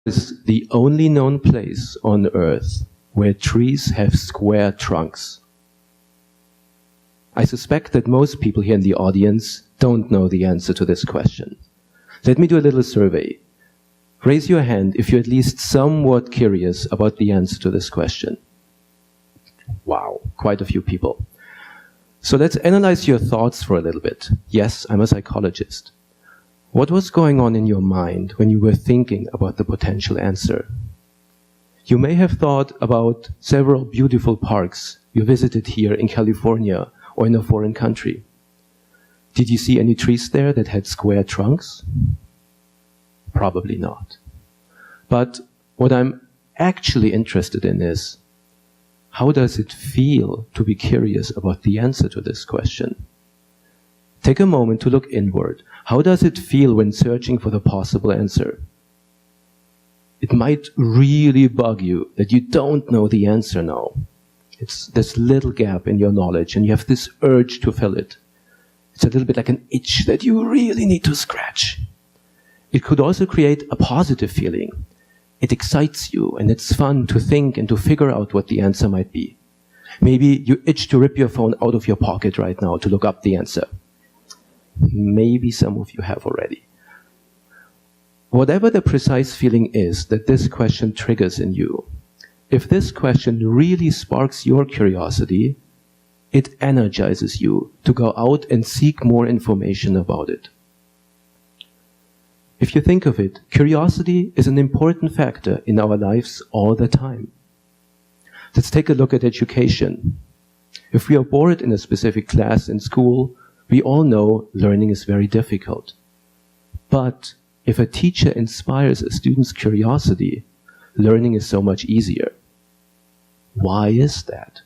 is the only known place on Earth where trees have square trunks? I suspect that most people here in the audience don't know the answer to this question. Let me do a little survey. Raise your hand if you're at least somewhat curious about the answer to this question. Wow, quite a few people. So let's analyze your thoughts for a little bit. Yes, I'm a psychologist. What was going on in your mind when you were thinking about the potential answer? You may have thought about several beautiful parks you visited here in California or in a foreign country. Did you see any trees there that had square trunks? Probably not. But what I'm actually interested in is, how does it feel to be curious about the answer to this question? Take a moment to look inward. How does it feel when searching for the possible answer? It might really bug you that you don't know the answer now. It's this little gap in your knowledge, and you have this urge to fill it. It's a little bit like an itch that you really need to scratch. It could also create a positive feeling. It excites you, and it's fun to think and to figure out what the answer might be. Maybe you itch to rip your phone out of your pocket right now to look up the answer. Maybe some of you have already. Whatever the precise feeling is that this question triggers in you, if this question really sparks your curiosity, it energizes you to go out and seek more information about it. If you think of it, curiosity is an important factor in our lives all the time. Let's take a look at education. If we are bored in a specific class in school, we all know learning is very difficult. But if a teacher inspires a student's curiosity, learning is so much easier. Why is that?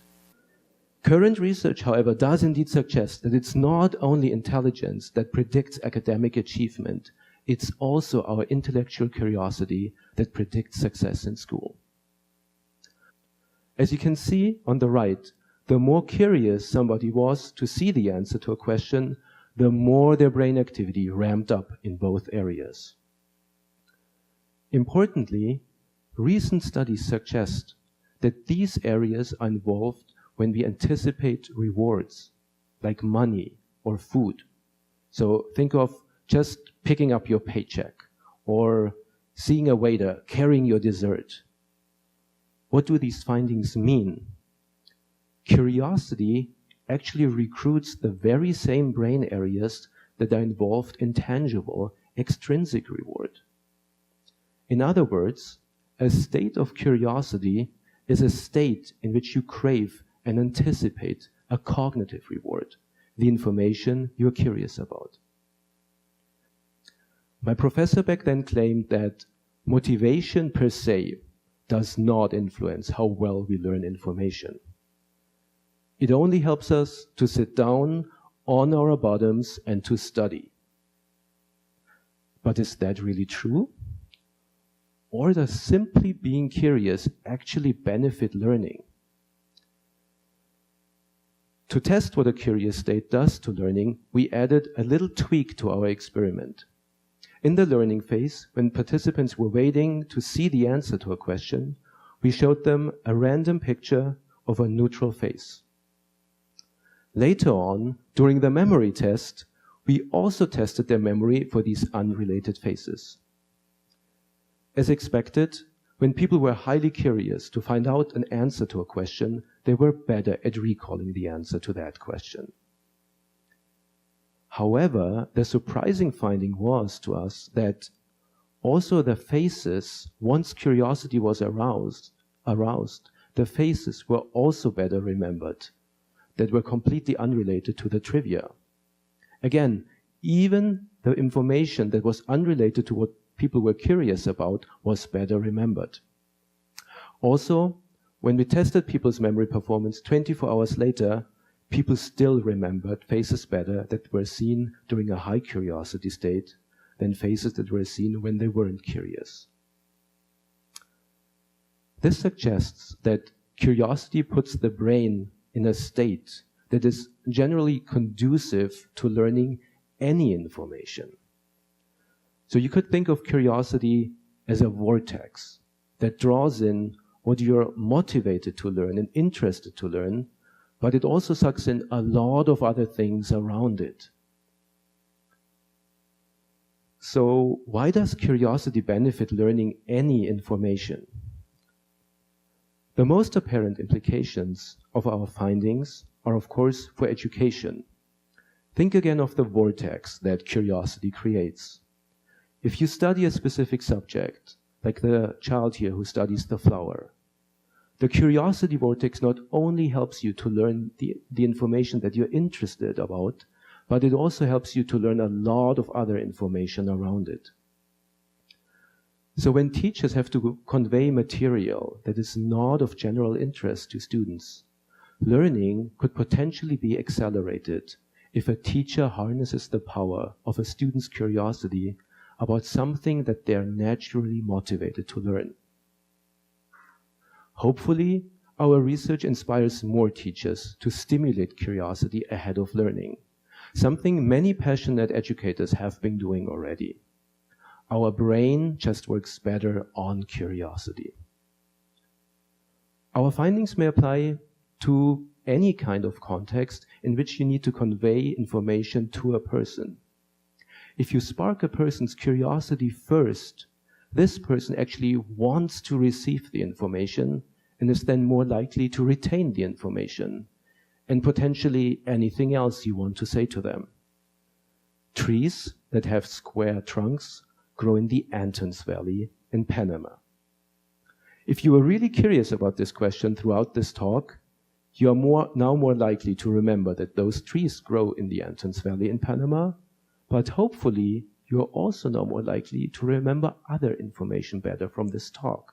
Current research, however, does indeed suggest that it's not only intelligence that predicts academic achievement, it's also our intellectual curiosity that predicts success in school. As you can see on the right, the more curious somebody was to see the answer to a question, the more their brain activity ramped up in both areas. Importantly, recent studies suggest that these areas are involved when we anticipate rewards, like money or food. So think of just picking up your paycheck or seeing a waiter carrying your dessert. What do these findings mean? Curiosity actually recruits the very same brain areas that are involved in tangible, extrinsic reward. In other words, a state of curiosity is a state in which you crave and anticipate a cognitive reward, the information you're curious about. My professor back then claimed that motivation per se does not influence how well we learn information. It only helps us to sit down on our bottoms and to study. But is that really true? Or does simply being curious actually benefit learning? To test what a curious state does to learning, we added a little tweak to our experiment. In the learning phase, when participants were waiting to see the answer to a question, we showed them a random picture of a neutral face. Later on, during the memory test, we also tested their memory for these unrelated faces. As expected, when people were highly curious to find out an answer to a question, they were better at recalling the answer to that question. However, the surprising finding was to us that also the faces, once curiosity was aroused, the faces were also better remembered, that were completely unrelated to the trivia. Again, even the information that was unrelated to what people were curious about was better remembered. Also, when we tested people's memory performance 24 hours later, people still remembered faces better that were seen during a high curiosity state than faces that were seen when they weren't curious. This suggests that curiosity puts the brain in a state that is generally conducive to learning any information. So you could think of curiosity as a vortex that draws in what you're motivated to learn and interested to learn, but it also sucks in a lot of other things around it. So why does curiosity benefit learning any information? The most apparent implications of our findings are, of course, for education. Think again of the vortex that curiosity creates. If you study a specific subject, like the child here who studies the flower, the curiosity vortex not only helps you to learn the information that you're interested about, but it also helps you to learn a lot of other information around it. So when teachers have to convey material that is not of general interest to students, learning could potentially be accelerated if a teacher harnesses the power of a student's curiosity about something that they're naturally motivated to learn. Hopefully, our research inspires more teachers to stimulate curiosity ahead of learning, something many passionate educators have been doing already. Our brain just works better on curiosity. Our findings may apply to any kind of context in which you need to convey information to a person. If you spark a person's curiosity first, this person actually wants to receive the information and is then more likely to retain the information and potentially anything else you want to say to them. Trees that have square trunks grow in the Andes Valley in Panama. If you are really curious about this question throughout this talk, you are now more likely to remember that those trees grow in the Andes Valley in Panama, but hopefully you are also now more likely to remember other information better from this talk.